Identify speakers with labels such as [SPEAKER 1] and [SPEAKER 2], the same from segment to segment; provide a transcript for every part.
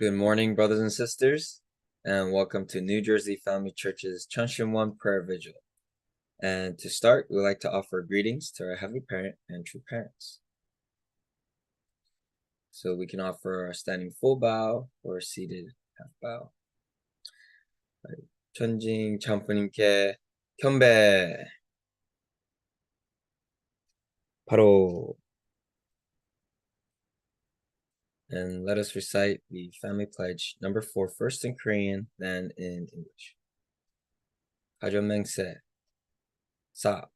[SPEAKER 1] Good morning, brothers and sisters, and welcome to New Jersey Family Church's Cheon 1 Prayer Vigil. And to start, we'd like to offer greetings to our Heavenly Parent and true parents. So we can offer our standing full bow or seated half bow. 천징 참부님께 경배. 바로. And let us recite the family pledge, number 4, first in Korean, then in English. 가족 맹세 4.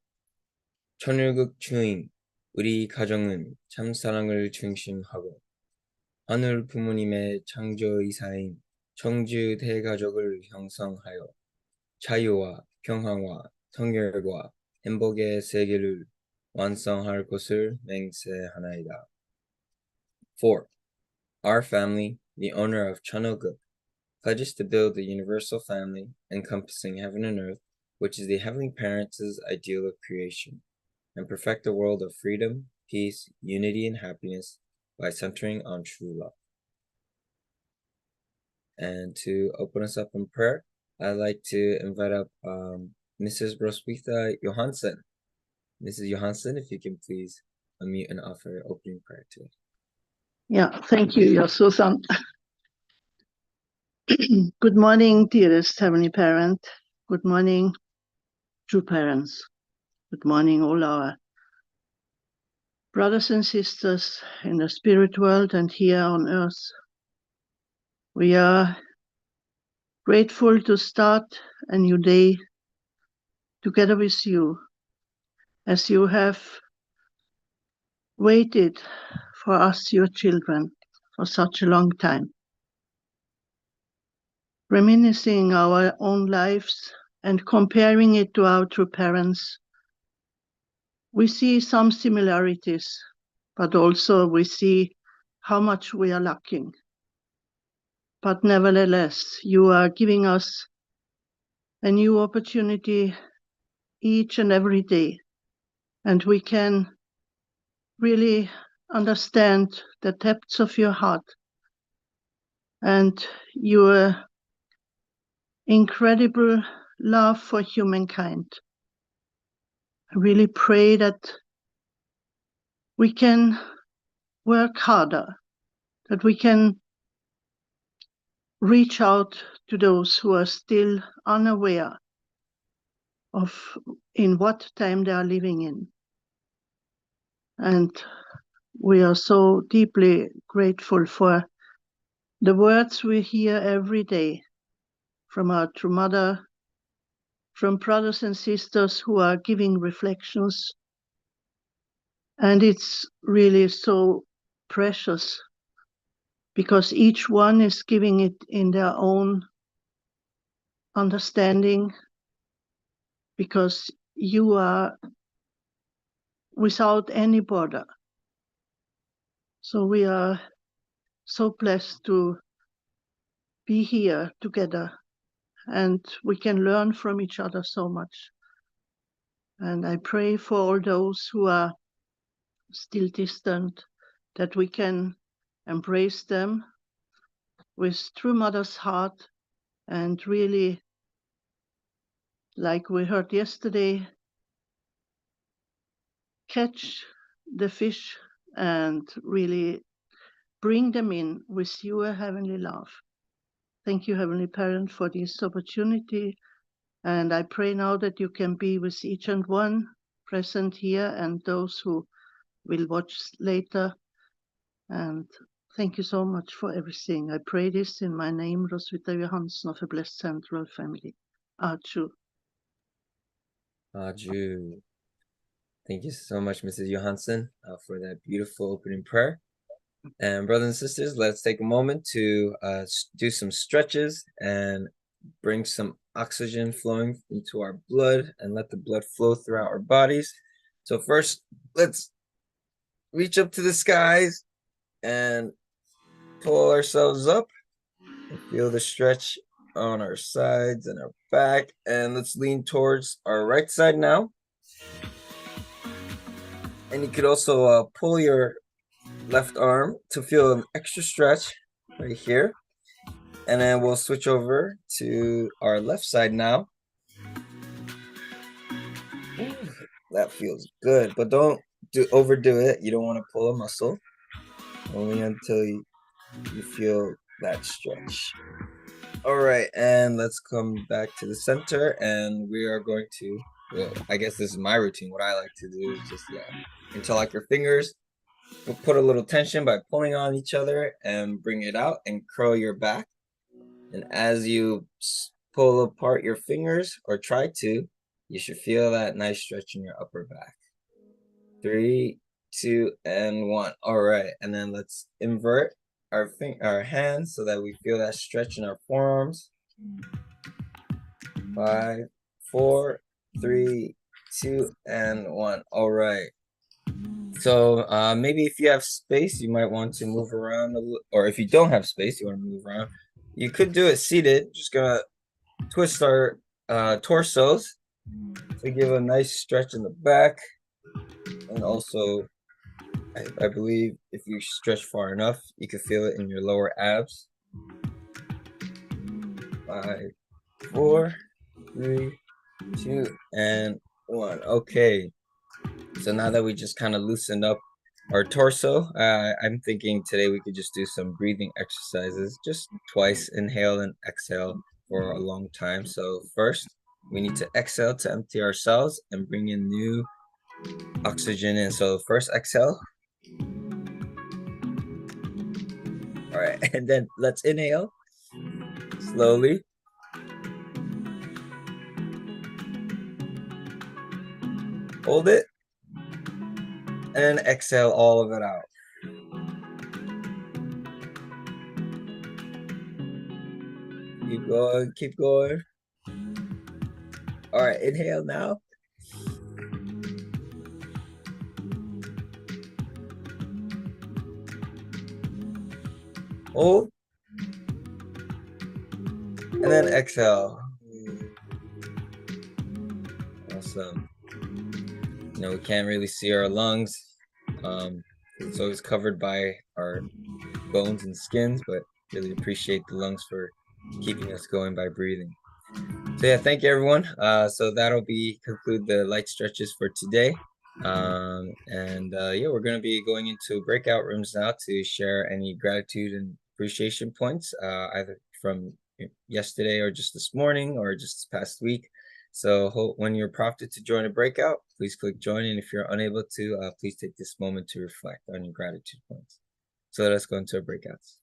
[SPEAKER 1] 천일국 주인, 우리 가정은 참 사랑을 중심하고 하늘 부모님의 창조이사인 청주 대가족을 형성하여 자유와 평화와 통일과 행복의 세계를 완성할 것을 맹세하나이다. 4. Our family, the owner of Cheon, pledges to build a universal family encompassing heaven and earth, which is the Heavenly Parents' ideal of creation, and perfect a world of freedom, peace, unity, and happiness by centering on true love. And to open us up in prayer, I'd like to invite up Mrs. Roswitha Johansson. Mrs. Johansson, if you can please unmute and offer opening prayer today.
[SPEAKER 2] Yeah, thank you, Susan. Good morning, dearest Heavenly Parent. Good morning, true parents. Good morning, all our brothers and sisters in the spirit world and here on earth. We are grateful to start a new day together with you, as you have waited for us, your children, for such a long time. Reminiscing our own lives and comparing it to our true parents, we see some similarities, but also we see how much we are lacking. But nevertheless, you are giving us a new opportunity each and every day, and we can really understand the depths of your heart and your incredible love for humankind. I really pray that we can work harder, that we can reach out to those who are still unaware of in what time they are living in. And we are so deeply grateful for the words we hear every day from our true mother, from brothers and sisters who are giving reflections. And it's really so precious because each one is giving it in their own understanding, because you are without any border. So we are so blessed to be here together, and we can learn from each other so much. And I pray for all those who are still distant, that we can embrace them with true mother's heart and really, like we heard yesterday, catch the fish and really bring them in with your heavenly love. Thank you, Heavenly Parent, for this opportunity. And I pray now that you can be with each and one present here and those who will watch later. And thank you so much for everything. I pray this in my name, Roswitha Johansson of a Blessed Central Family. Aju.
[SPEAKER 1] Aju. Thank you so much, Mrs. Johansson, for that beautiful opening prayer. And brothers and sisters, let's take a moment to do some stretches and bring some oxygen flowing into our blood and let the blood flow throughout our bodies. So first, let's reach up to the skies and pull ourselves up and feel the stretch on our sides and our back. And let's lean towards our right side now. And you could also pull your left arm to feel an extra stretch right here. And then we'll switch over to our left side now. Ooh, that feels good, but don't overdo it. You don't want to pull a muscle, only until you feel that stretch. All right, and let's come back to the center, and we are going to, well, I guess this is my routine. What I like to do is just, interlock your fingers. We'll put a little tension by pulling on each other and bring it out and curl your back. And as you pull apart your fingers, or try to, you should feel that nice stretch in your upper back. 3, 2, and 1. All right, and then let's invert our hands so that we feel that stretch in our forearms. 5, 4, 3, 2, and 1. All right. So maybe if you have space, you might want to move around a little, or if you don't have space, you want to move around. You could do it seated. Just gonna twist our torsos to give a nice stretch in the back, and also I believe if you stretch far enough, you can feel it in your lower abs. 5, 4, 3, 2, and 1. Okay. So now that we just kind of loosened up our torso, I'm thinking today we could just do some breathing exercises, just twice, inhale and exhale for a long time. So first, we need to exhale to empty our cells and bring in new oxygen in. So first exhale. All right, and then let's inhale slowly. Hold it. And exhale all of it out. Keep going, keep going. All right, inhale now. Hold. And then exhale. Awesome. We can't really see our lungs. It's always covered by our bones and skins, but really appreciate the lungs for keeping us going by breathing. So yeah, thank you everyone. So that'll conclude the light stretches for today. Yeah, we're going to be going into breakout rooms now to share any gratitude and appreciation points, either from yesterday or just this morning or just this past week. So when you're prompted to join a breakout, please click join. And if you're unable to, please take this moment to reflect on your gratitude points. So let us go into our breakouts.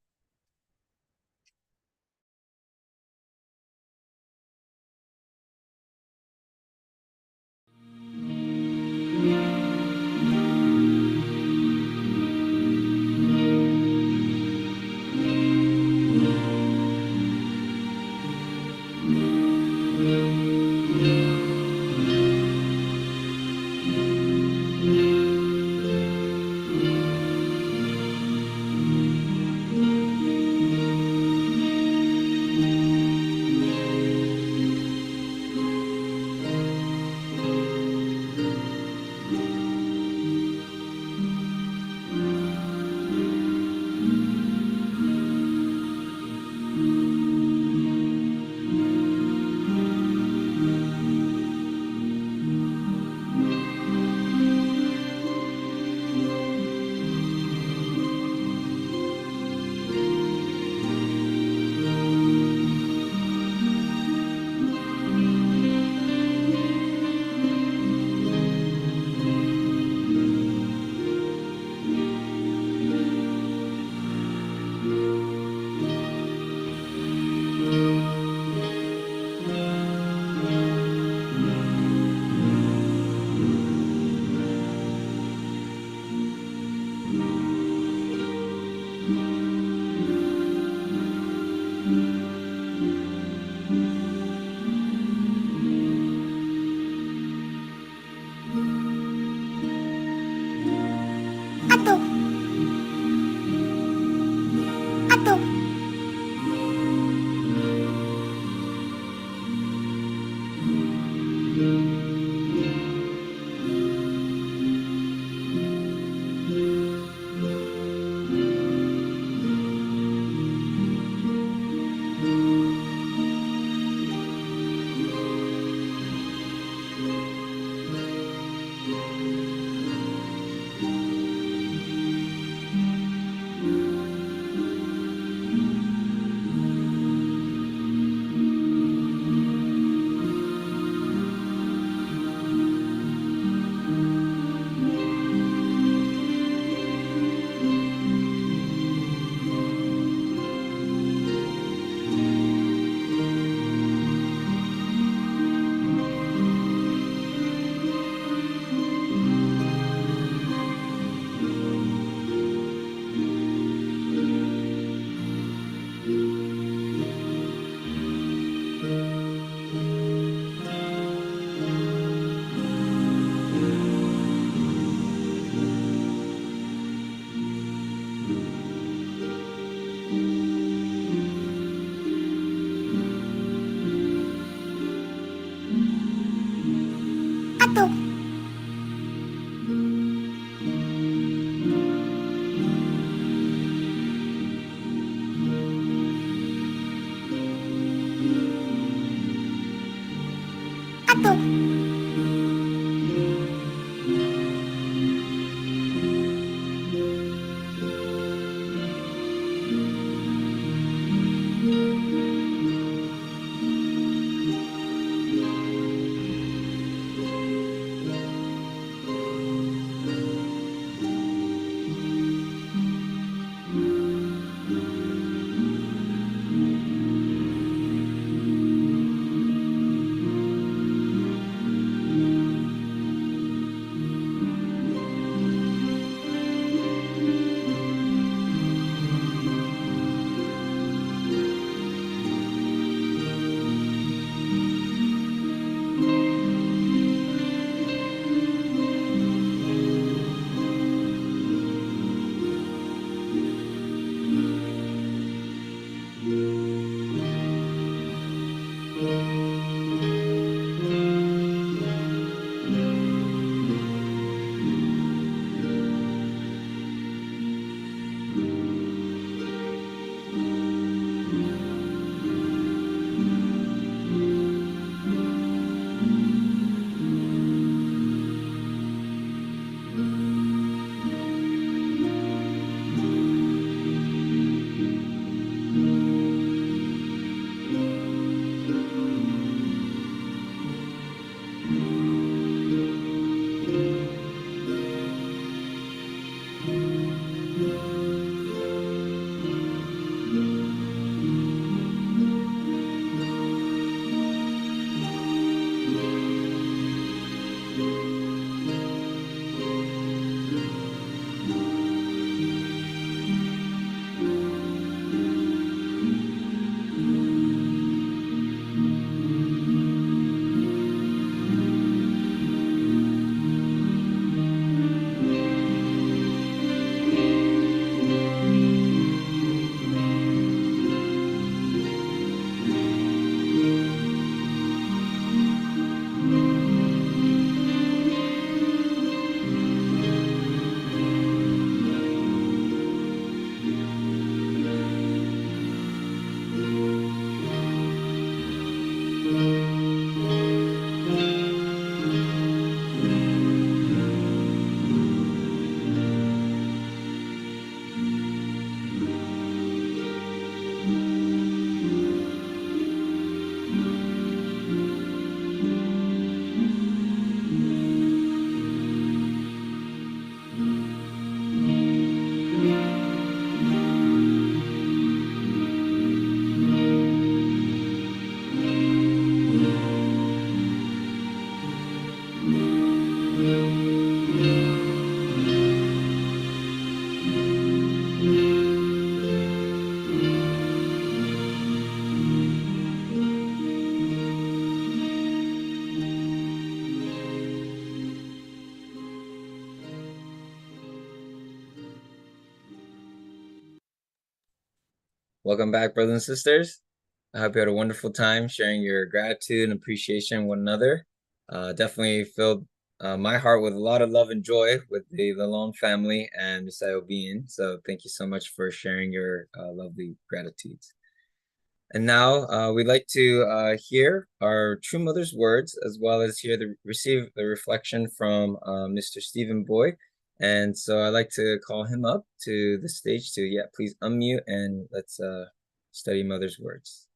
[SPEAKER 1] Welcome back, brothers and sisters. I hope you had a wonderful time sharing your gratitude and appreciation one another. Definitely filled my heart with a lot of love and joy with the Lalone family and Messiah being. So thank you so much for sharing your lovely gratitudes. And now we'd like to hear our true mother's words, as well as receive the reflection from Mr. Stephen Boy. And so I'd like to call him up to the stage to, please unmute and let's study mother's words.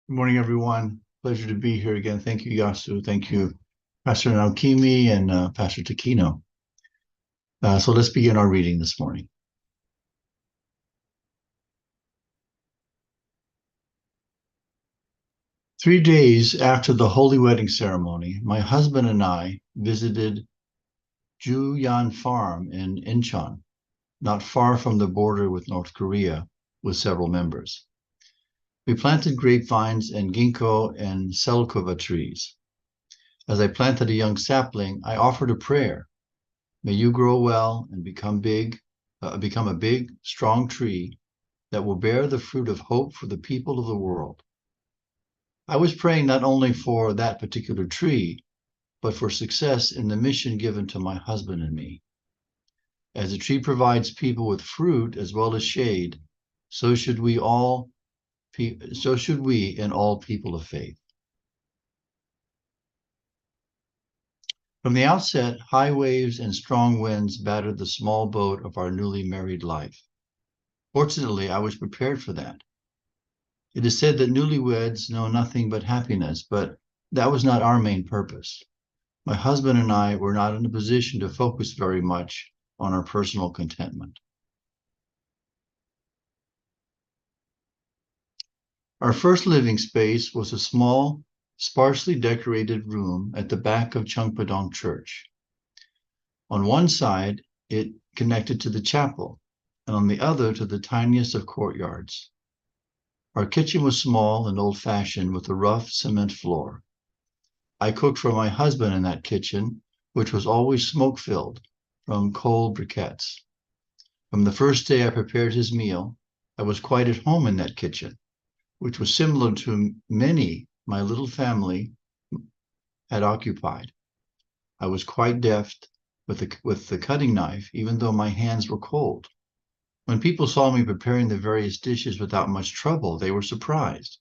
[SPEAKER 3] Good morning, everyone. Pleasure to be here again. Thank you, Yasu. Thank you, Pastor Naokimi and Pastor Takino. So let's begin our reading this morning. Three days after the holy wedding ceremony, my husband and I visited Juyan Farm in Incheon, not far from the border with North Korea, with several members. We planted grapevines and ginkgo and selkova trees. As I planted a young sapling, I offered a prayer. May you grow well and become a big, strong tree that will bear the fruit of hope for the people of the world. I was praying not only for that particular tree, but for success in the mission given to my husband and me. As a tree provides people with fruit as well as shade, so should we all so should we and all people of faith. From the outset, high waves and strong winds battered the small boat of our newly married life. Fortunately, I was prepared for that. It is said that newlyweds know nothing but happiness, but that was not our main purpose. My husband and I were not in a position to focus very much on our personal contentment. Our first living space was a small, sparsely decorated room at the back of Chungpadong Church. On one side, it connected to the chapel, and on the other to the tiniest of courtyards. Our kitchen was small and old-fashioned with a rough cement floor. I cooked for my husband in that kitchen, which was always smoke-filled from coal briquettes. From the first day I prepared his meal, I was quite at home in that kitchen, which was similar to many my little family had occupied. I was quite deft with the cutting knife, even though my hands were cold. When people saw me preparing the various dishes without much trouble, they were surprised.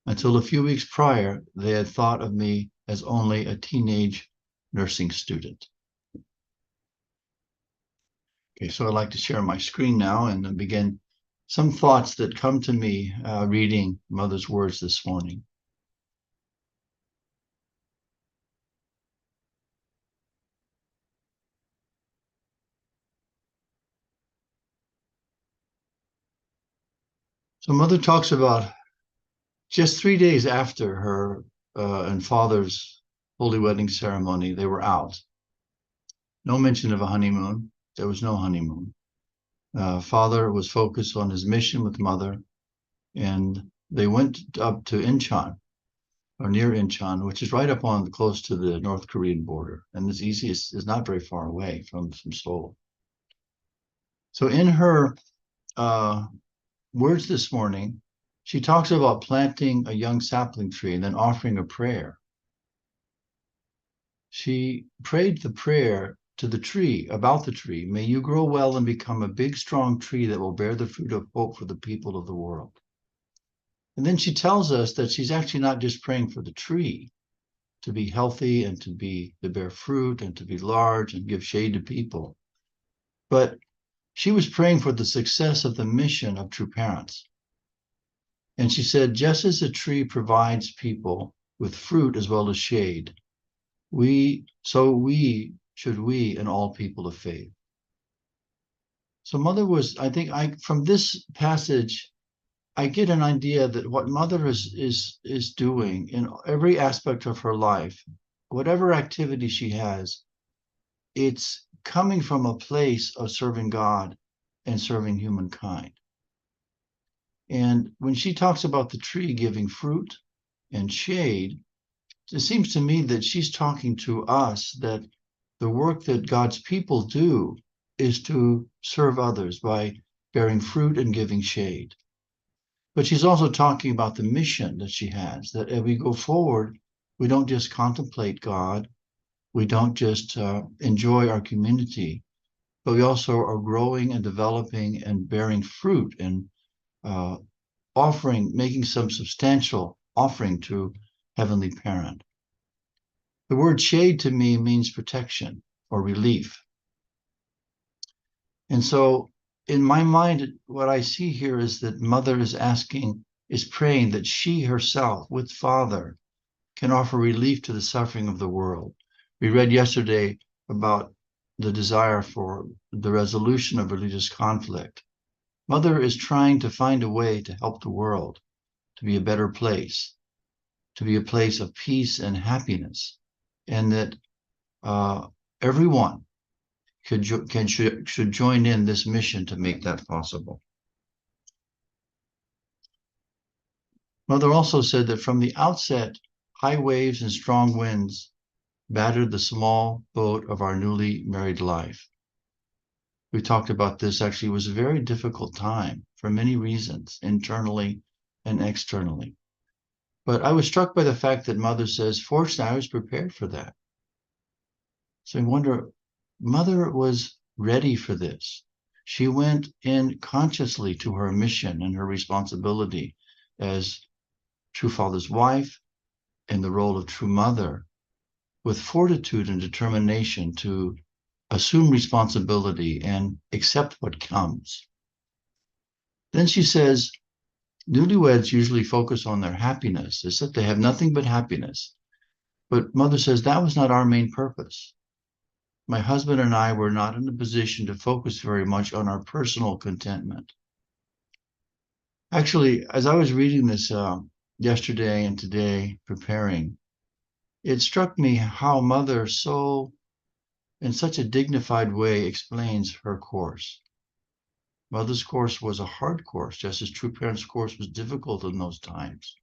[SPEAKER 3] Until a few weeks prior, they had thought of me as only a teenage nursing student. Okay, so I'd like to share my screen now and begin some thoughts that come to me reading Mother's words this morning. So Mother talks about just 3 days after her and Father's holy wedding ceremony, they were out. No mention of a honeymoon. There was no honeymoon. Father was focused on his mission with Mother, and they went up to Incheon, or near Incheon, which is right up on close to the North Korean border, and it's not very far away from Seoul. So in her words this morning, she talks about planting a young sapling tree and then offering a prayer. She prayed the prayer to the tree, about the tree. May you grow well and become a big, strong tree that will bear the fruit of hope for the people of the world. And then she tells us that she's actually not just praying for the tree to be healthy and to bear fruit and to be large and give shade to people, but she was praying for the success of the mission of true parents. And she said, just as a tree provides people with fruit as well as shade, should we and all people of faith. So Mother was, I think, from this passage, I get an idea that what Mother is doing in every aspect of her life, whatever activity she has, it's coming from a place of serving God and serving humankind. And when she talks about the tree giving fruit and shade, it seems to me that she's talking to us that the work that God's people do is to serve others by bearing fruit and giving shade. But she's also talking about the mission that she has, that as we go forward, we don't just contemplate God, we don't just enjoy our community, but we also are growing and developing and bearing fruit and making some substantial offering to Heavenly Parent. The word shade to me means protection or relief. And so in my mind, what I see here is that Mother is praying that she herself with Father can offer relief to the suffering of the world. We read yesterday about the desire for the resolution of religious conflict. Mother is trying to find a way to help the world to be a better place, to be a place of peace and happiness, and that everyone should join in this mission to make that possible. Mother also said that from the outset, high waves and strong winds battered the small boat of our newly married life. We talked about this. Actually, it was a very difficult time for many reasons, internally and externally. But I was struck by the fact that Mother says, fortunately, I was prepared for that. So I wonder, Mother was ready for this. She went in consciously to her mission and her responsibility as true father's wife and the role of true mother with fortitude and determination to assume responsibility and accept what comes. Then she says, newlyweds usually focus on their happiness. It's that they have nothing but happiness. But mother says that was not our main purpose. My husband and I were not in a position to focus very much on our personal contentment. Actually, as I was reading this yesterday and today, preparing, it struck me how mother so, in such a dignified way, explains her course. Mother's course was a hard course, just as True Parents' course was difficult in those times.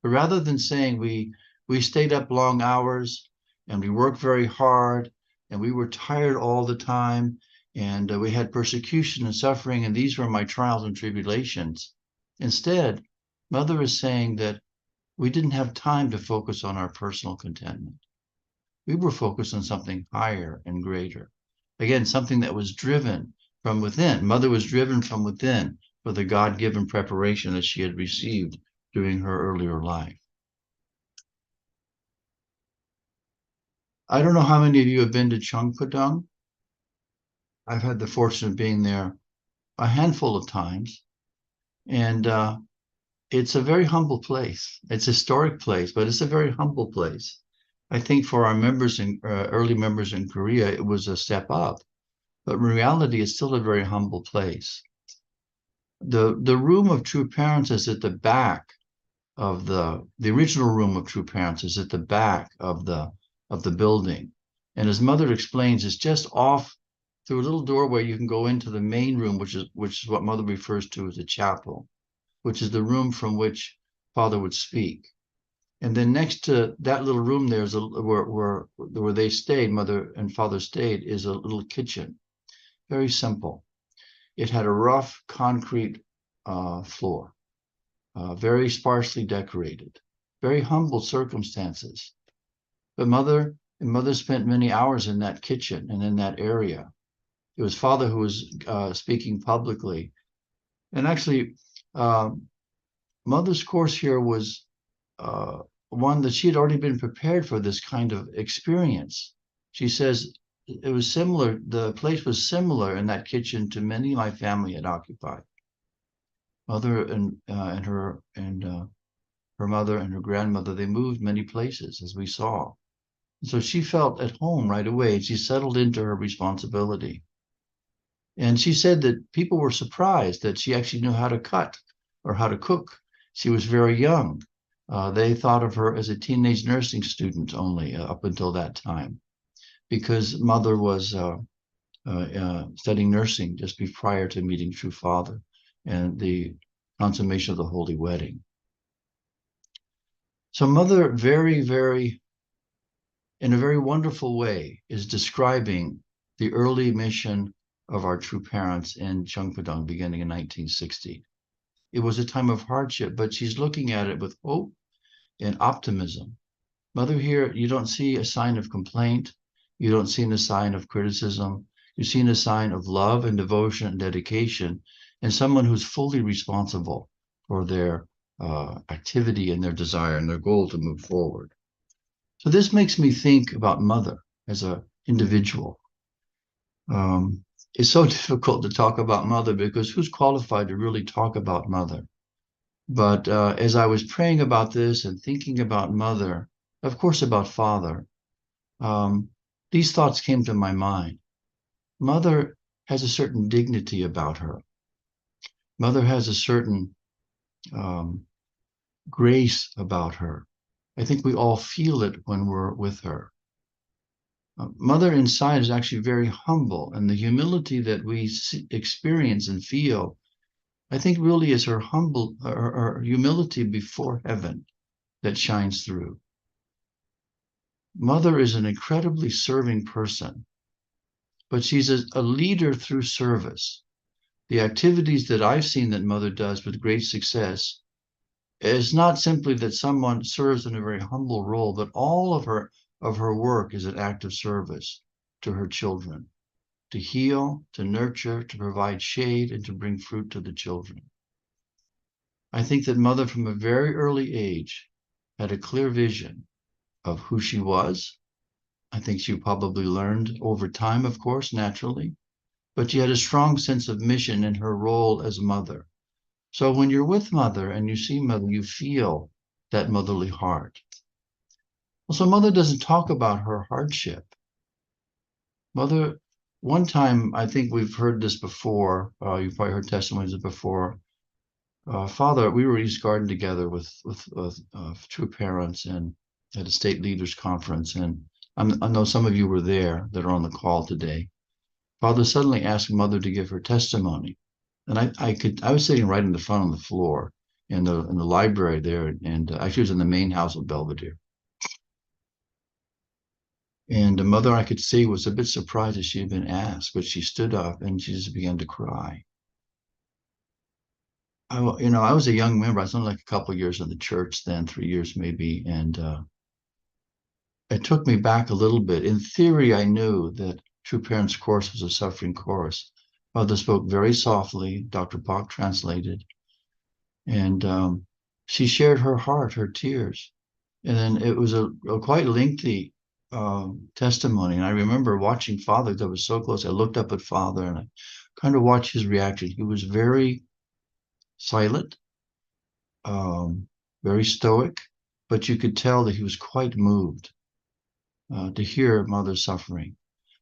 [SPEAKER 3] But rather than saying we stayed up long hours and we worked very hard and we were tired all the time and we had persecution and suffering and these were my trials and tribulations. Instead, Mother is saying that we didn't have time to focus on our personal contentment. We were focused on something higher and greater. Again, something that was driven from within. Mother was driven from within for the God-given preparation that she had received during her earlier life. I don't know how many of you have been to Cheon. I've had the fortune of being there a handful of times, and it's a very humble place. It's a historic place, but it's a very humble place. I think for our members in early members in Korea, it was a step up, but in reality, it's still a very humble place. The room of True Parents is at the back of the original room of True Parents is at the back of the building, and as Mother explains, it's just off through a little doorway. You can go into the main room, which is what Mother refers to as a chapel, which is the room from which Father would speak. And then next to that little room there is where they stayed, Mother and Father stayed, is a little kitchen. Very simple. It had a rough concrete floor, very sparsely decorated, very humble circumstances. But Mother spent many hours in that kitchen and in that area. It was Father who was speaking publicly. And actually, Mother's course here was one that she had already been prepared for this kind of experience. She says it was similar, the place was similar in that kitchen to many my family had occupied. Mother and her mother and her grandmother, they moved many places, as we saw. So she felt at home right away, and she settled into her responsibility. And she said that people were surprised that she actually knew how to cut or how to cook. She was very young. They thought of her as a teenage nursing student only up until that time, because Mother was studying nursing just prior to meeting True Father and the consummation of the Holy Wedding. So Mother very, very, in a very wonderful way, is describing the early mission of our True Parents in Cheongpudong beginning in 1960. It was a time of hardship, but she's looking at it with hope and optimism. Mother here, you don't see a sign of complaint. You don't see a sign of criticism. You see a sign of love and devotion and dedication, and someone who's fully responsible for their activity and their desire and their goal to move forward. So this makes me think about Mother as an individual. It's so difficult to talk about Mother because who's qualified to really talk about Mother? But as I was praying about this and thinking about Mother, of course about Father, these thoughts came to my mind. Mother has a certain dignity about her. Mother has a certain grace about her. I think we all feel it when we're with her. Mother inside is actually very humble, and the humility that we experience and feel, I think really is her humility before heaven that shines through. Mother is an incredibly serving person, but she's a leader through service. The activities that I've seen that Mother does with great success is not simply that someone serves in a very humble role, but all of her work is an act of service to her children, to heal, to nurture, to provide shade, and to bring fruit to the children. I think that mother from a very early age had a clear vision of who she was. I think she probably learned over time, of course, naturally, but she had a strong sense of mission in her role as mother. So when you're with mother and you see mother, you feel that motherly heart. Also, mother doesn't talk about her hardship. Mother, one time, I think we've heard this before. You've probably heard testimonies before. Father, we were at East Garden together with true parents and at a state leaders conference, and I know some of you were there that are on the call today. Father suddenly asked mother to give her testimony, and I was sitting right in the front on the floor in the library there, and actually was in the main house of Belvedere. And the mother, I could see, was a bit surprised that she had been asked, but she stood up and she just began to cry. I was a young member. I was only like a couple of years in the church then, 3 years maybe, and it took me back a little bit. In theory, I knew that True Parents course was a suffering course. Mother spoke very softly. Dr. Bach translated, and she shared her heart, her tears, and then it was a quite lengthy testimony. And I remember watching Father, that was so close. I looked up at Father and I kind of watched his reaction. He was very silent, very stoic, but you could tell that he was quite moved to hear Mother's suffering.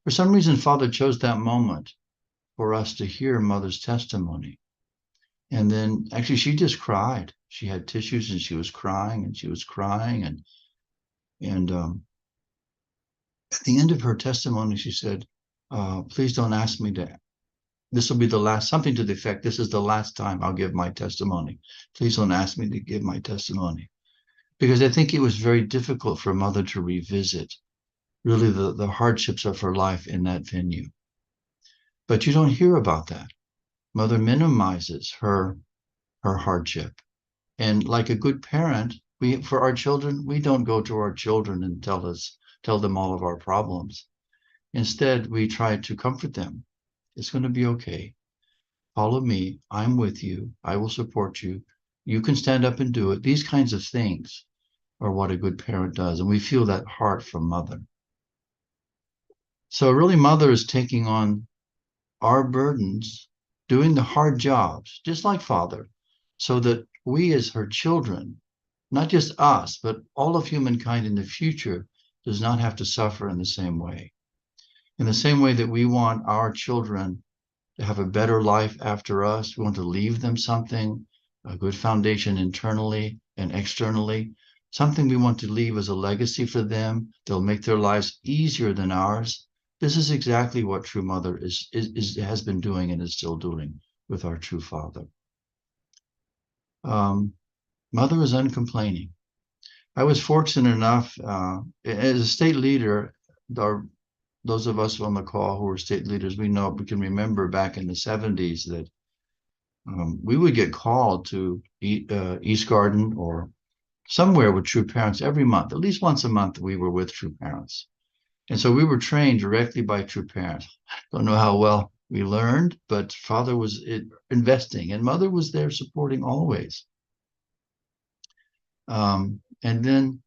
[SPEAKER 3] For some reason, Father chose that moment for us to hear Mother's testimony. And then actually she just cried. She had tissues and she was crying and she was crying. And at the end of her testimony, she said, please don't ask me to, this will be the last, something to the effect, this is the last time I'll give my testimony. Please don't ask me to give my testimony. Because I think it was very difficult for Mother to revisit really the hardships of her life in that venue. But you don't hear about that. Mother minimizes her hardship. And like a good parent, for our children, we don't go to our children and tell them all of our problems. Instead, we try to comfort them. It's going to be okay. Follow me. I'm with you. I will support you. You can stand up and do it. These kinds of things are what a good parent does. And we feel that heart from Mother. So really, Mother is taking on our burdens, doing the hard jobs, just like Father, so that we as her children, not just us, but all of humankind in the future, does not have to suffer in the same way. In the same way that we want our children to have a better life after us, we want to leave them something, a good foundation internally and externally, something we want to leave as a legacy for them. They'll make their lives easier than ours. This is exactly what True Mother has been doing and is still doing with our True Father. Mother is uncomplaining. I was fortunate enough, as a state leader, those of us on the call who were state leaders, we can remember back in the 70s that we would get called to East Garden or somewhere with True Parents every month. At least once a month we were with True Parents. And so we were trained directly by True Parents. Don't know how well we learned, but Father was investing and Mother was there supporting always. And then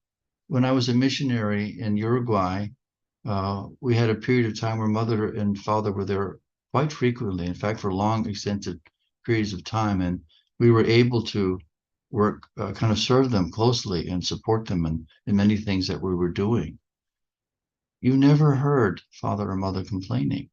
[SPEAKER 3] when I was a missionary in Uruguay, we had a period of time where Mother and Father were there quite frequently, in fact, for long, extended periods of time. And we were able to work, kind of serve them closely and support them in many things that we were doing. You never heard Father or Mother complaining.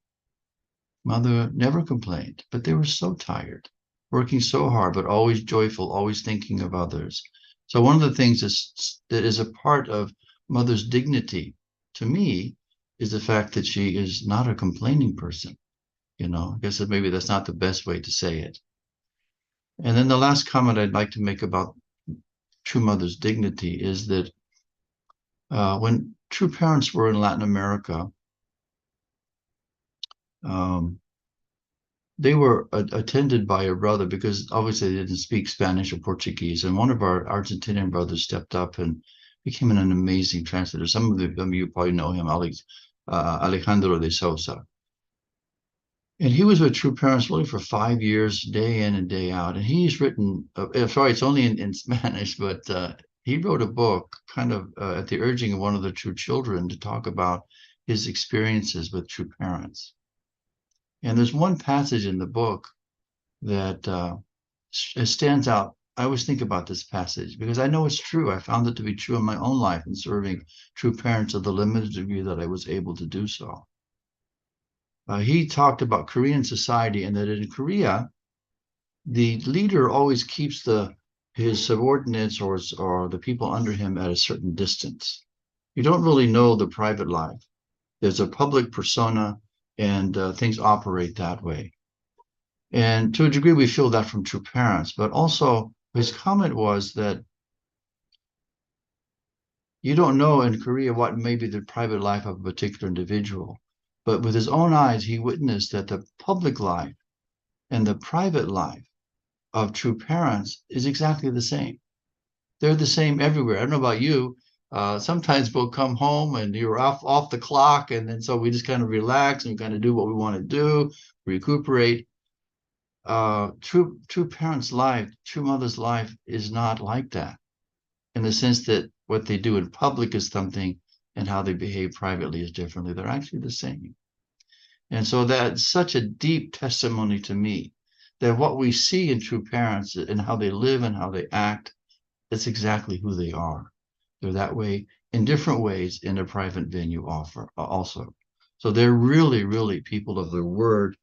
[SPEAKER 3] Mother never complained, but they were so tired, working so hard, but always joyful, always thinking of others. So one of the things that is a part of Mother's dignity to me is the fact that she is not a complaining person. I guess that maybe that's not the best way to say it. And then the last comment I'd like to make about True Mother's dignity is that when True Parents were in Latin America, they were attended by a brother because obviously they didn't speak Spanish or Portuguese. And one of our Argentinian brothers stepped up and became an amazing translator. Some of you probably know him, Alejandro de Sousa. And he was with True Parents really for 5 years, day in and day out. And he's written, sorry, it's only in Spanish, but he wrote a book kind of at the urging of one of the True Children to talk about his experiences with True Parents. And there's one passage in the book that stands out. I always think about this passage because I know it's true. I found it to be true in my own life in serving True Parents to the limited degree that I was able to do so. He talked about Korean society and that in Korea, the leader always keeps his subordinates or the people under him at a certain distance. You don't really know the private life. There's a public persona, and things operate that way. And to a degree, we feel that from True Parents. But also, his comment was that you don't know in Korea what may be the private life of a particular individual. But with his own eyes, he witnessed that the public life and the private life of True Parents is exactly the same. They're the same everywhere. I don't know about you. Sometimes we'll come home and you're off the clock, and then so we just kind of relax and kind of do what we want to do, recuperate. True Parents' life, True Mother's life is not like that, in the sense that what they do in public is something, and how they behave privately is differently. They're actually the same. And so that's such a deep testimony to me that what we see in True Parents and how they live and how they act, that's exactly who they are. They're that way in different ways in a private venue also. So they're really, really people of their word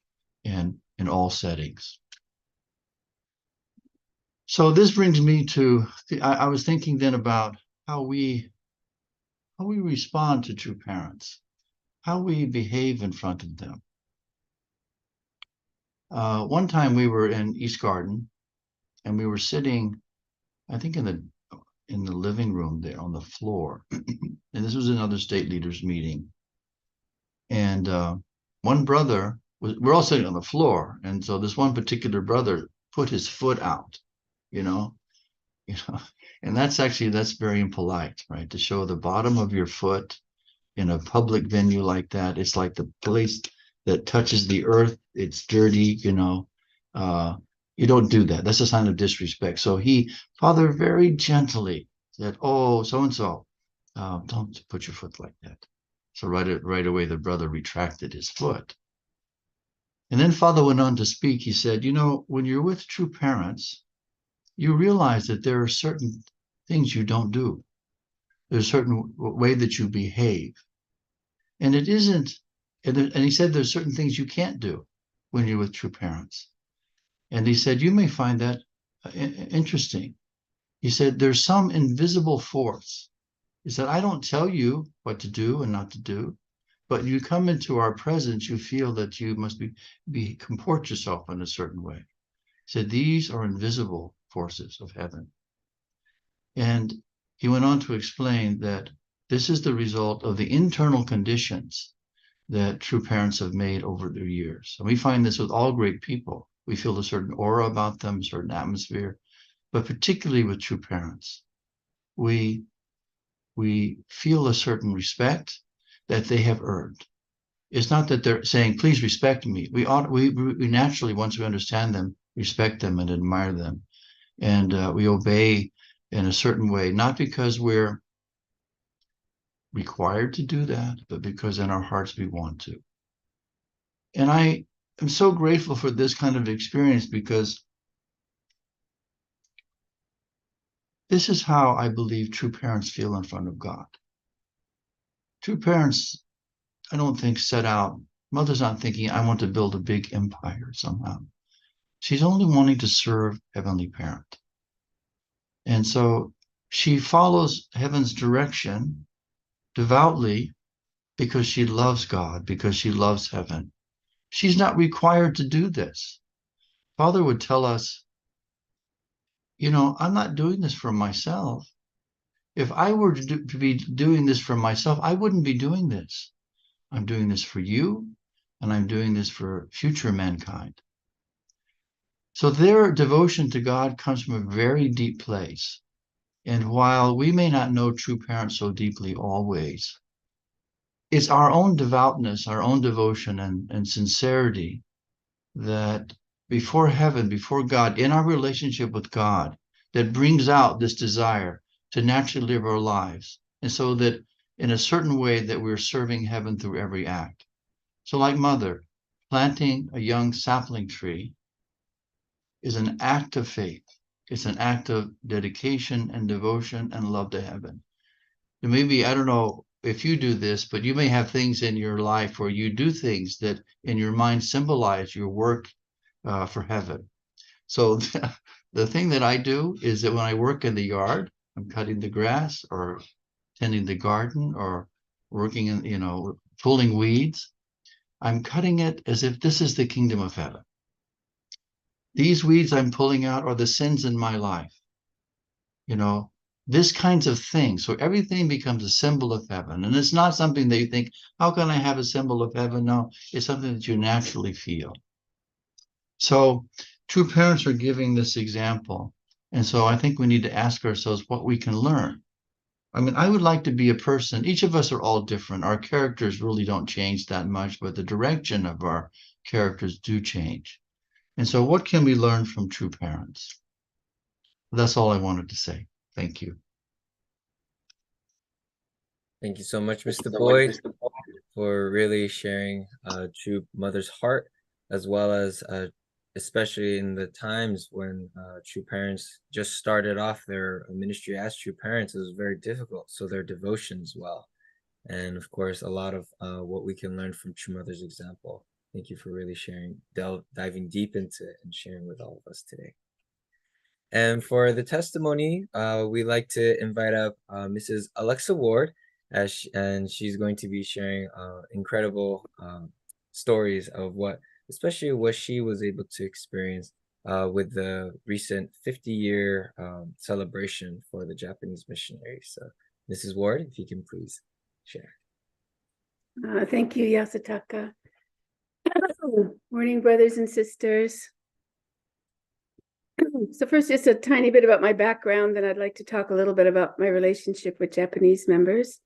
[SPEAKER 3] and in all settings. So this brings me to, I was thinking then about how we respond to True Parents, how we behave in front of them. One time we were in East Garden, and we were sitting, I think in the living room there on the floor, and this was another state leaders meeting. And one brother we're all sitting on the floor, and so this one particular brother put his foot out, you know, and that's very impolite, right? To show the bottom of your foot in a public venue like that. It's like the place that touches the earth. It's dirty, you don't do that. That's a sign of disrespect. So Father very gently said, "Oh, so-and-so, don't put your foot like that." So right away, the brother retracted his foot. And then Father went on to speak. He said, when you're with True Parents, you realize that there are certain things you don't do. There's a certain way that you behave. And it isn't, and he said there's certain things you can't do when you're with True Parents. And he said, you may find that interesting. He said, there's some invisible force. He said, I don't tell you what to do and not to do, but you come into our presence, you feel that you must comport yourself in a certain way. He said, these are invisible forces of heaven. And he went on to explain that this is the result of the internal conditions that True Parents have made over their years. And we find this with all great people. We feel a certain aura about them, a certain atmosphere, but particularly with True Parents, we feel a certain respect that they have earned. It's not that they're saying, please respect me. We naturally, once we understand them, respect them and admire them. And we obey in a certain way, not because we're required to do that, but because in our hearts we want to. And I am so grateful for this kind of experience, because this is how I believe True Parents feel in front of God. True Parents, I don't think, set out, Mother's not thinking, I want to build a big empire somehow. She's only wanting to serve Heavenly Parent. And so she follows heaven's direction devoutly because she loves God, because she loves heaven. She's not required to do this. Father would tell us, I'm not doing this for myself. If I were to be doing this for myself, I wouldn't be doing this. I'm doing this for you, and I'm doing this for future mankind. So their devotion to God comes from a very deep place. And while we may not know True Parents so deeply always, it's our own devoutness, our own devotion and sincerity that before heaven, before God, in our relationship with God, that brings out this desire to naturally live our lives. And so that in a certain way that we're serving heaven through every act. So like Mother, planting a young sapling tree is an act of faith. It's an act of dedication and devotion and love to heaven. And maybe, I don't know if you do this, but you may have things in your life where you do things that in your mind symbolize your work for heaven. So the thing that I do is that when I work in the yard, I'm cutting the grass or tending the garden or working in, pulling weeds, I'm cutting it as if this is the kingdom of heaven. These weeds I'm pulling out are the sins in my life. This kinds of things. So everything becomes a symbol of heaven. And it's not something that you think, how can I have a symbol of heaven? No, it's something that you naturally feel. So true parents are giving this example. And so I think we need to ask ourselves what we can learn. I mean, I would like to be a person, each of us are all different. Our characters really don't change that much, but the direction of our characters do change. And so what can we learn from true parents? That's all I wanted to say. Thank you.
[SPEAKER 1] Thank you so much, Mr. Boyd, for really sharing true mother's heart, as well as especially in the times when true parents just started off their ministry as true parents. It was very difficult. So their devotion as well. And of course, a lot of what we can learn from true mother's example. Thank you for really sharing, diving deep into it and sharing with all of us today. And for the testimony, we like to invite up Mrs. Alexa Ward, and she's going to be sharing incredible stories of especially what she was able to experience with the recent 50-year celebration for the Japanese missionaries. So, Mrs. Ward, if you can please share.
[SPEAKER 4] Thank you, Yasutaka. Morning, brothers and sisters. So first, just a tiny bit about my background, then I'd like to talk a little bit about my relationship with Japanese members.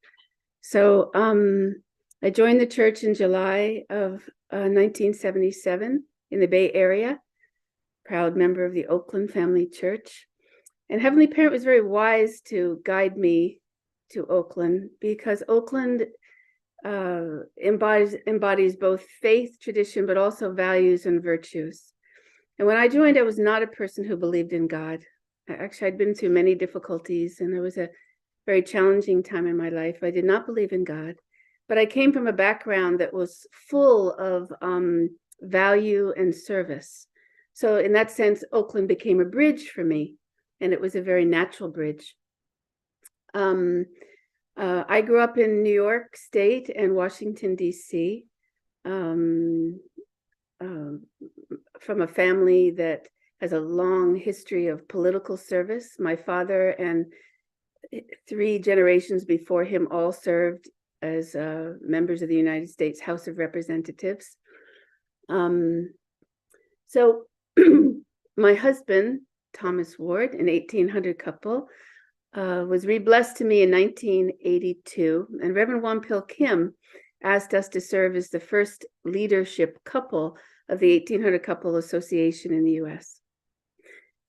[SPEAKER 4] So I joined the church in July of 1977 in the Bay Area, proud member of the Oakland Family Church. And Heavenly Parent was very wise to guide me to Oakland, because Oakland embodies both faith, tradition, but also values and virtues. And when I joined, I was not a person who believed in God. Actually, I'd been through many difficulties, and it was a very challenging time in my life. I did not believe in God, but I came from a background that was full of value and service. So in that sense, Oakland became a bridge for me, and it was a very natural bridge. I grew up in New York State and Washington, D.C., from a family that has a long history of political service. My father and 3 generations before him all served as members of the United States House of Representatives. So my husband, Thomas Ward, an 1800 couple, was re-blessed to me in 1982, and Reverend Wampil Kim asked us to serve as the first leadership couple of the 1800 Couple Association in the U.S.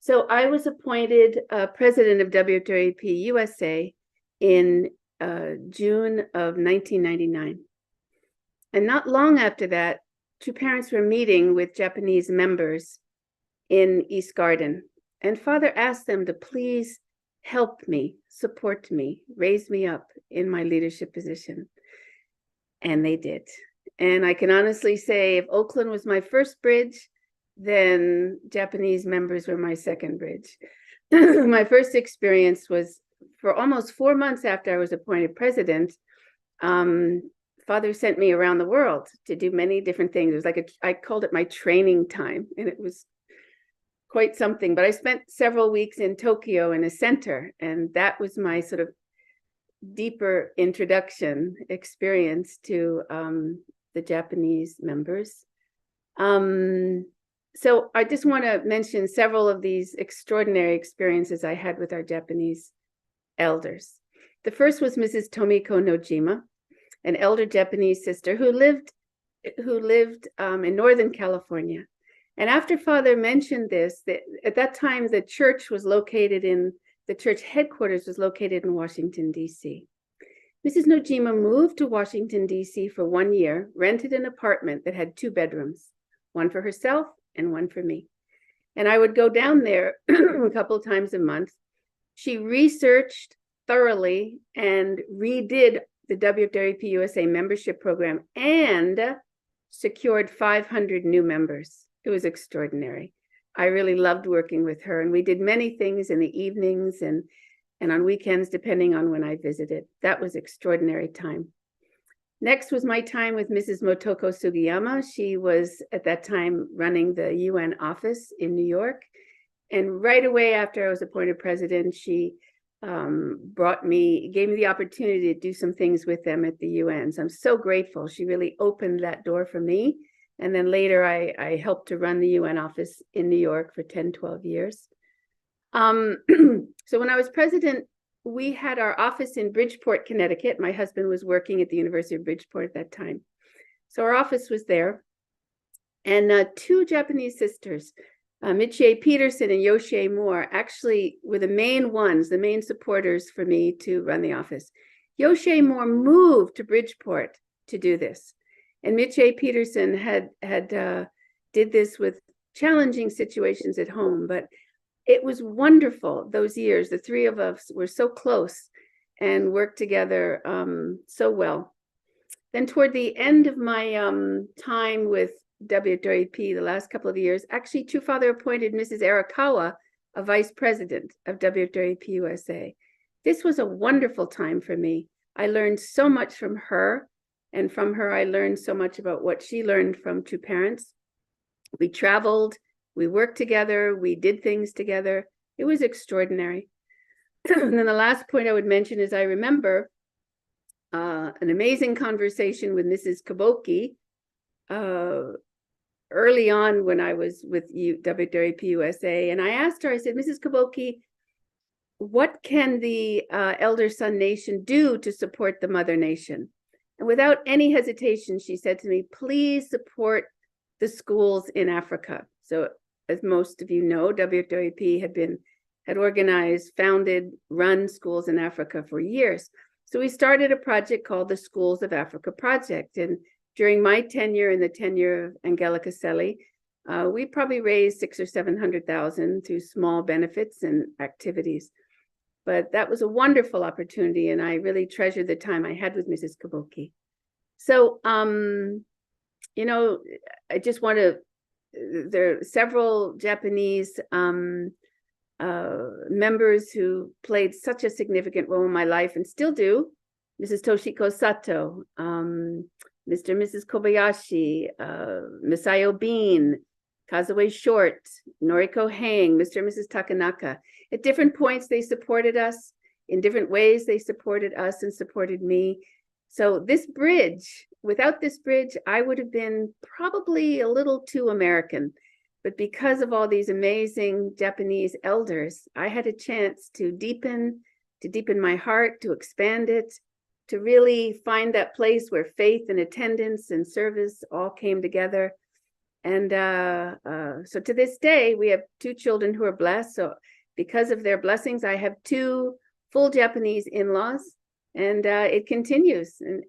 [SPEAKER 4] So I was appointed president of WWAP USA in June of 1999. And not long after that, two parents were meeting with Japanese members in East Garden. And Father asked them to please help me, support me, raise me up in my leadership position. And they did. And I can honestly say, if Oakland was my first bridge, then Japanese members were my second bridge. My first experience was for almost 4 months after I was appointed president. Father sent me around the world to do many different things. It was like I called it my training time, and it was quite something. But I spent several weeks in Tokyo in a center, and that was my sort of deeper introduction experience to the Japanese members. So I just want to mention several of these extraordinary experiences I had with our Japanese elders. The first was Mrs. Tomiko Nojima, an elder Japanese sister who lived in Northern California. And after Father mentioned this, that at that time the church headquarters was located in Washington, D.C. Mrs. Nojima moved to Washington, D.C. for 1 year, rented an apartment that had 2 bedrooms, one for herself and one for me. And I would go down there a couple of times a month. She researched thoroughly and redid the WWP USA membership program and secured 500 new members. It was extraordinary. I really loved working with her, and we did many things in the evenings and on weekends, depending on when I visited. That was extraordinary time. Next was my time with Mrs. Motoko Sugiyama. She was at that time running the UN office in New York. And right away after I was appointed president, she gave me the opportunity to do some things with them at the UN. So I'm so grateful. She really opened that door for me. And then later I helped to run the UN office in New York for 10, 12 years. So when I was president, we had our office in Bridgeport, Connecticut. My husband was working at the University of Bridgeport at that time. So our office was there. And 2 Japanese sisters, Michie Peterson and Yoshie Moore, actually were the main supporters for me to run the office. Yoshie Moore moved to Bridgeport to do this. And Michie Peterson did this with challenging situations at home, but it was wonderful those years. The 3 of us were so close and worked together so well. Then toward the end of my time with WWP, the last couple of years, actually True Father appointed Mrs. Arakawa a vice president of WWP USA. This was a wonderful time for me. I learned so much from her, and from her I learned so much about what she learned from True Parents. We traveled, we worked together, we did things together. It was extraordinary. And then the last point I would mention is I remember an amazing conversation with Mrs. Kaboki early on when I was with WWP USA. And I asked her, I said, Mrs. Kaboki, what can the Elder Sun Nation do to support the Mother Nation? And without any hesitation, she said to me, please support the schools in Africa. So as most of you know, WWP had organized, founded, run schools in Africa for years. So we started a project called the Schools of Africa Project. And during my tenure and the tenure of Angelica Selly, we probably raised 600,000 or 700,000 through small benefits and activities. But that was a wonderful opportunity, and I really treasured the time I had with Mrs. Kaboki. So, you know, I just want to, there are several Japanese members who played such a significant role in my life and still do. Mrs. Toshiko Sato, Mr. and Mrs. Kobayashi, Masayo Bean, Kazue Short, Noriko Hang, Mr. and Mrs. Takanaka. At different points, they supported us. In different ways, they supported us and supported me. So this bridge, without this bridge, I would have been probably a little too American. But because of all these amazing Japanese elders, I had a chance to deepen my heart, to expand it, to really find that place where faith and attendance and service all came together. And so to this day, we have 2 children who are blessed. So because of their blessings, I have 2 full Japanese in-laws, and it continues. And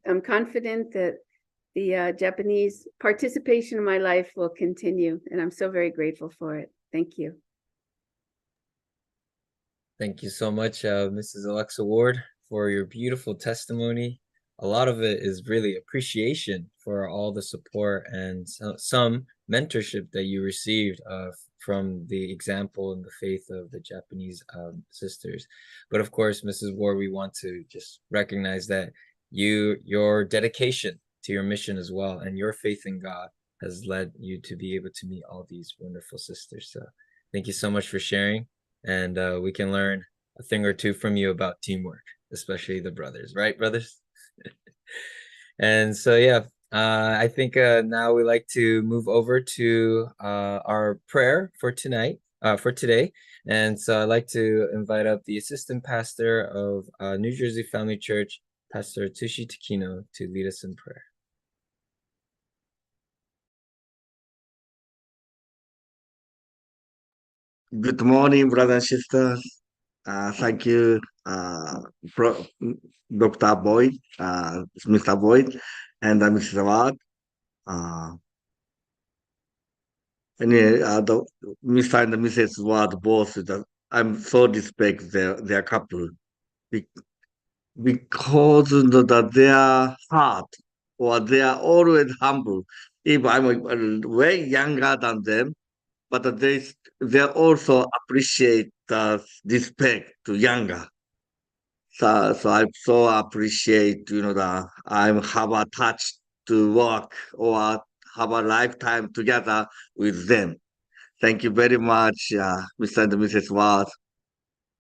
[SPEAKER 4] I'm confident that the Japanese participation in my life will continue, and I'm so very grateful for it. Thank you.
[SPEAKER 1] Thank you so much, Mrs. Alexa Ward, for your beautiful testimony. A lot of it is really appreciation for all the support and some mentorship that you received from the example and the faith of the Japanese sisters. But of course, Mrs. Ward, we want to just recognize that your dedication to your mission as well and your faith in God has led you to be able to meet all these wonderful sisters. So thank you so much for sharing. And we can learn a thing or two from you about teamwork, especially the brothers, right, brothers? And so, yeah, I think now we like to move over to our prayer for tonight, for today. And so I'd like to invite up the assistant pastor of New Jersey Family Church, Pastor Tushi Takino, to lead us in prayer.
[SPEAKER 5] Good morning, brothers and sisters. Thank you, Dr. Boyd, Mr. Boyd, and Mrs. Awad. Uh, Mr. and Mrs. Ward both, I'm so respect their couple be- because their heart or they are always humble. If I'm way younger than them, but they also appreciate the respect to younger. So I so appreciate, that I have a touch to work or have a lifetime together with them. Thank you very much, Mr. and Mrs. Ward.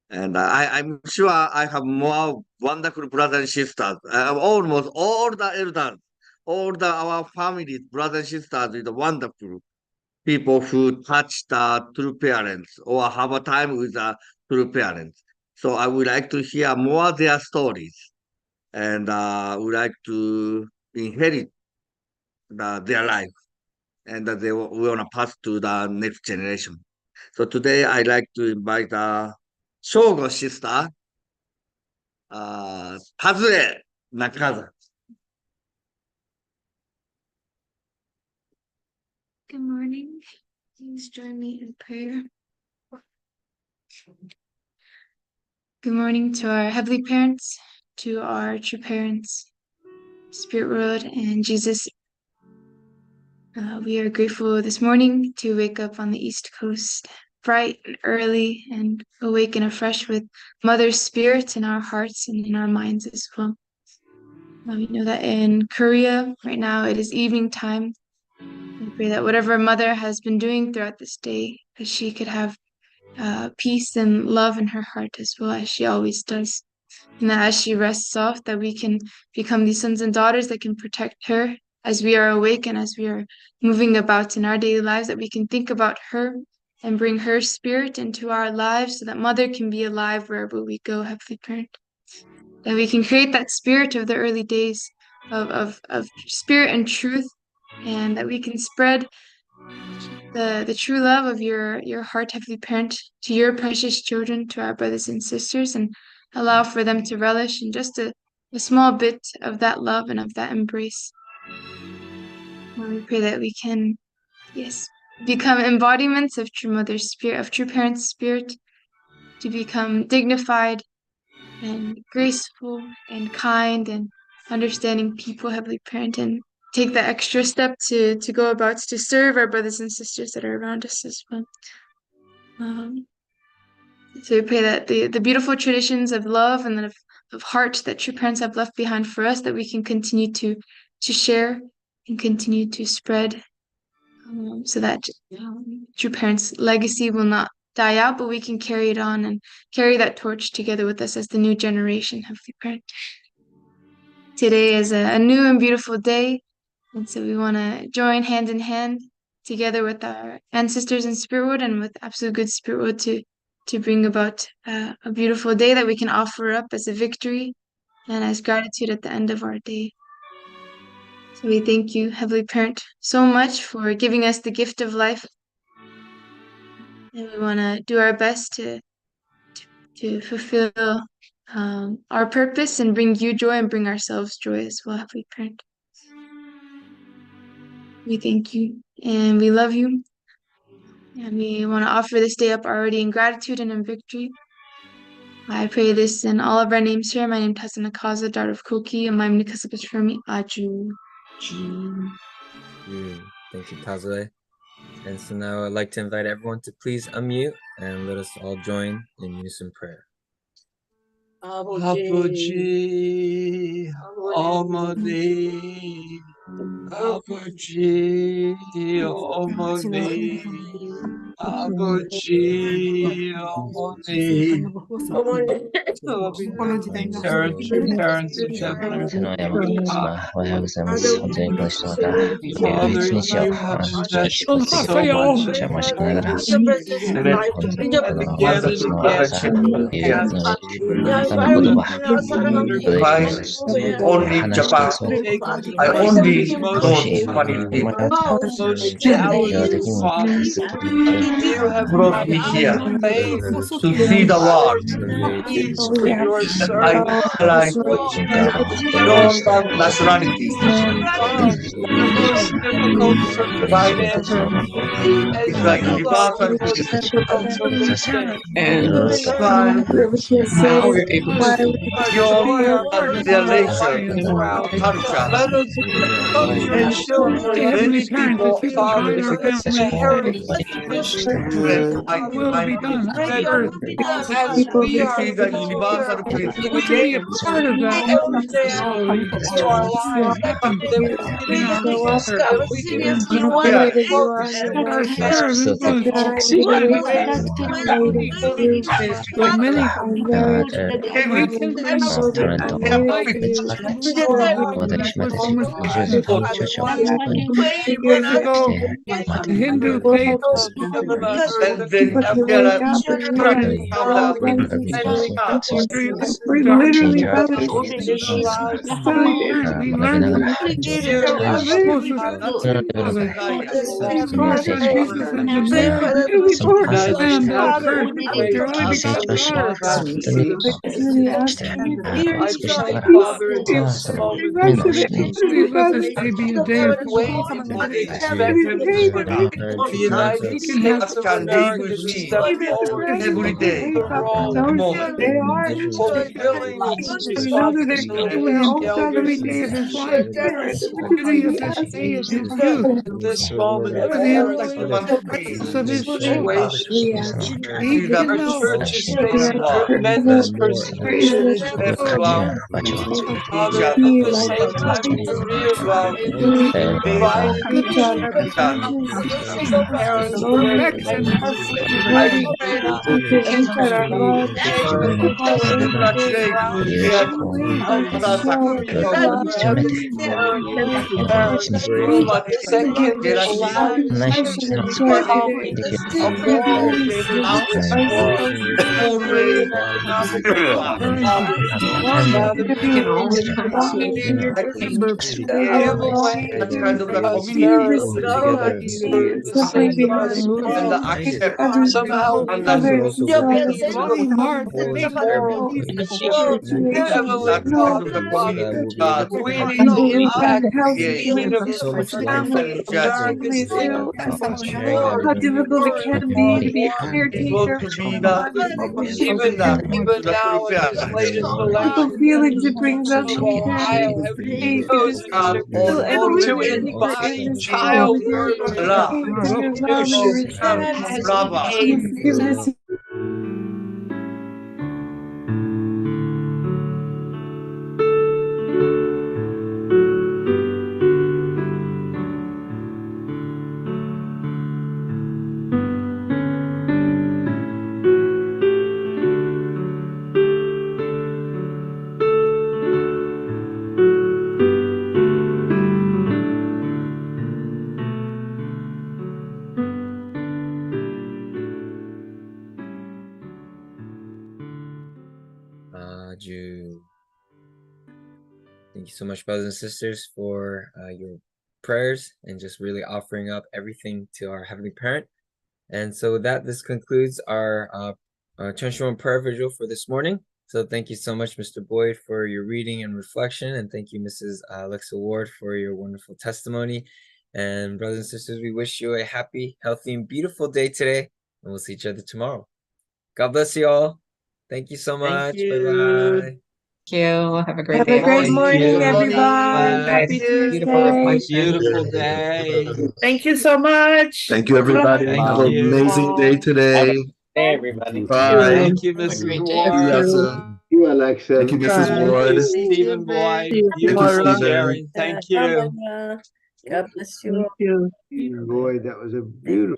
[SPEAKER 5] And I'm sure I have more wonderful brothers and sisters. Almost all the elders, our families, brothers and sisters, is wonderful people who touch the true parents or have a time with the true parents. So I would like to hear more their stories and would like to inherit their life and that they want to pass to the next generation. So today I like to invite Shogo sister, Tazue Nakaza.
[SPEAKER 6] Good morning. Please join me in prayer. Good morning to our Heavenly Parents, to our true parents, Spirit World, and Jesus. We are grateful this morning to wake up on the East Coast bright and early and awaken afresh with Mother's Spirit in our hearts and in our minds as well. We know that in Korea right now it is evening time. I pray that whatever Mother has been doing throughout this day, that she could have peace and love in her heart as well as she always does. And that as she rests off, that we can become these sons and daughters that can protect her as we are awake and as we are moving about in our daily lives, that we can think about her and bring her spirit into our lives so that Mother can be alive wherever we go, Heavenly Parent. That we can create that spirit of the early days of spirit and truth, and that we can spread the true love of your heart, Heavenly Parent, to your precious children, to our brothers and sisters, and allow for them to relish in just a small bit of that love and of that embrace. Lord, we pray that we can, yes, become embodiments of true Mother's Spirit, of true Parents' Spirit, to become dignified and graceful and kind and understanding people, Heavenly Parent, and take that extra step to go about to serve our brothers and sisters that are around us as well. So we pray that the beautiful traditions of love and of heart that true parents have left behind for us, that we can continue to share and continue to spread, so that true parents' legacy will not die out, but we can carry it on and carry that torch together with us as the new generation, Heavenly Parent. Today is a new and beautiful day, and so we want to join hand in hand together with our ancestors in Spirit World and with Absolute Good Spirit World to bring about a beautiful day that we can offer up as a victory and as gratitude at the end of our day. So we thank you, Heavenly Parent, so much for giving us the gift of life. And we want to do our best to fulfill our purpose and bring you joy and bring ourselves joy as well, Heavenly Parent. We thank you and we love you. And we want to offer this day up already in gratitude and in victory. I pray this in all of our names here. My name is Tasanakaza, daughter of Koki, and my name is Kasabashirami Aju.
[SPEAKER 1] Thank you, Tazue. And so now I'd like to invite everyone to please unmute and let us all join in unison prayer.
[SPEAKER 7] 아버지, 어머니, 아버지, 어머니, 아버지, 어머니, parents of heaven.
[SPEAKER 8] 天の山様、おはようございます。本当にこの人また、一日を、生きてくことができることを邪魔しながら、本当にこの私の朝、夕の他の言葉、
[SPEAKER 5] Only
[SPEAKER 8] 話して
[SPEAKER 5] Japan.
[SPEAKER 8] そう。
[SPEAKER 5] I only know
[SPEAKER 8] もし、
[SPEAKER 5] Japanese.
[SPEAKER 8] 生的にも続きに
[SPEAKER 5] Brought me here to see the world. And I like
[SPEAKER 8] 文化を言葉に
[SPEAKER 5] beyond
[SPEAKER 8] して、
[SPEAKER 5] nationality.
[SPEAKER 8] 自分たちの
[SPEAKER 5] It's like universal truth.
[SPEAKER 8] そして、い
[SPEAKER 7] And
[SPEAKER 8] ろいろ
[SPEAKER 5] That's
[SPEAKER 8] と
[SPEAKER 5] why
[SPEAKER 7] now we're able to
[SPEAKER 5] beyond their nature, culture,
[SPEAKER 7] let us
[SPEAKER 5] many people
[SPEAKER 7] fathers,
[SPEAKER 5] influenced by divine truth. This is the universal truth. Yeah.
[SPEAKER 8] マスクとって、タレントを見つかって、私たち20代の著書を外に来て、また、
[SPEAKER 5] And then there are can live with me every day. Moment.
[SPEAKER 7] this moment of our church is facing tremendous persecution and difficulty. Father, at the same time, we realize parents somehow
[SPEAKER 2] how difficult it can be to be a caretaker.
[SPEAKER 7] even now, as late as the last
[SPEAKER 2] Feelings it brings up.
[SPEAKER 7] to embody childhood institutions.
[SPEAKER 1] Thank you so much, brothers and sisters, for your prayers and just really offering up everything to our Heavenly Parent. And so with that, this concludes our Cheon prayer vigil for this morning. So thank you so much, Mr. Boyd, for your reading and reflection. And thank you, Mrs. Alexa Ward, for your wonderful testimony. And brothers and sisters, we wish you a happy, healthy, and beautiful day today. And we'll see each other tomorrow. God bless you all. Thank you so much. Bye-bye.
[SPEAKER 9] Thank you. Have a great
[SPEAKER 2] Have
[SPEAKER 9] day.
[SPEAKER 2] a great morning, everyone. Happy Tuesday.
[SPEAKER 7] Beautiful day.
[SPEAKER 2] Thank you so much.
[SPEAKER 10] Thank you, everybody.
[SPEAKER 7] Thank
[SPEAKER 10] Have an
[SPEAKER 7] you.
[SPEAKER 10] amazing day today.
[SPEAKER 8] Hey, everybody.
[SPEAKER 10] Bye.
[SPEAKER 7] Thank you, Mrs. Ward.
[SPEAKER 10] You, Alexa. Thank you, Mrs.
[SPEAKER 7] Thank
[SPEAKER 10] Ward.
[SPEAKER 7] you, Stephen Boyd.
[SPEAKER 10] you,
[SPEAKER 7] Beautiful
[SPEAKER 10] Stephen.
[SPEAKER 7] sharing. Thank you.
[SPEAKER 2] God bless you.
[SPEAKER 11] Boy, that was a beautiful.